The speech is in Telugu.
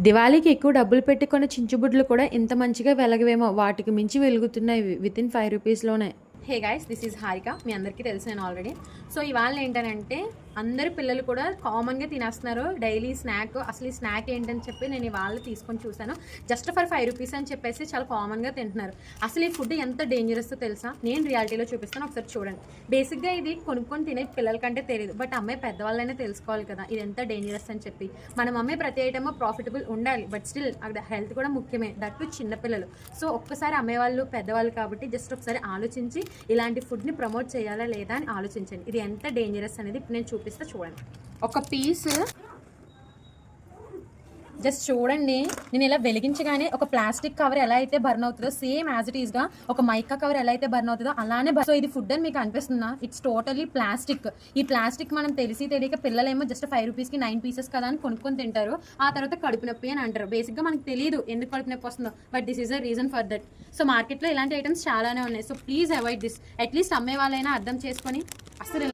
దివాళీకి ఎక్కువ డబ్బులు పెట్టి కొన్న చించుబుడ్లు కూడా ఇంత మంచిగా వెలగవేమో, వాటికి మించి వెలుగుతున్నాయి వితిన్ 5 రూపీస్లోనే. Hey guys, this is Harika. మీ అందరికీ తెలుసు నేను ఆల్రెడీ. సో ఇవాళ ఏంటంటే అందరు పిల్లలు కూడా కామన్గా తినేస్తున్నారు డైలీ స్నాక్. అసలు ఈ స్నాక్ ఏంటని చెప్పి నేను ఇవాళ తీసుకొని చూశాను. జస్ట్ ఫర్ 5 రూపీస్ అని చెప్పేసి చాలా కామన్గా తింటున్నారు. అసలు ఈ ఫుడ్ ఎంత డేంజరస్ తెలుసా? నేను రియాలిటీలో చూపిస్తాను, ఒకసారి చూడండి. బేసిక్గా ఇది కొనుక్కొని తినే పిల్లల కంటే తెలియదు, బట్ అమ్మాయి పెద్దవాళ్ళైనా తెలుసుకోవాలి కదా ఇది ఎంత డేంజరస్ అని చెప్పి. మనం అమ్మాయి ప్రతి ఐటమ్ ప్రాఫిటబుల్ ఉండాలి, బట్ స్టిల్ అక్కడ హెల్త్ కూడా ముఖ్యమే, దట్ టు చిన్నపిల్లలు. సో ఒక్కసారి అమ్మేవాళ్ళు పెద్దవాళ్ళు కాబట్టి జస్ట్ ఒకసారి ఆలోచించి ఇలాంటి ఫుడ్ని ప్రమోట్ చేయాలా లేదా అని ఆలోచించండి. ఇది ఎంత డేంజరస్ అనేది ఇప్పుడు నేను చూపిస్తా చూడండి. ఒక పీస్ జస్ట్ చూడండి. నేను ఇలా వెలిగించగానే ఒక ప్లాస్టిక్ కవర్ ఎలా అయితే బర్న్ అవుతుందో సేమ్ యాజ్ ఇట్ ఈస్గా ఒక మైకా కవర్ ఎలా అయితే బర్న్ అవుతుందో అలానే. సో ఇది ఫుడ్ అని మీకు అనిపిస్తుందా? It's totally plastic. ఈ ప్లాస్టిక్ మనం తెలియక పిల్లలేమో జస్ట్ 5 రూపీస్కి 9 పీసెస్ కదా అని కొనుక్కొని తింటారు. ఆ తర్వాత కడుపు నొప్పి అని అంటారు. బేసిక్గా మనకు తెలియదు ఎందుకు కడుపు నొప్పి వస్తుందో, but this is the reason for that. So మార్కెట్లో ఇలాంటి ఐటమ్స్ చాలానే ఉన్నాయి. So please avoid this. At least అమ్మే వాళ్ళైనా అర్థం చేసుకొని అసలు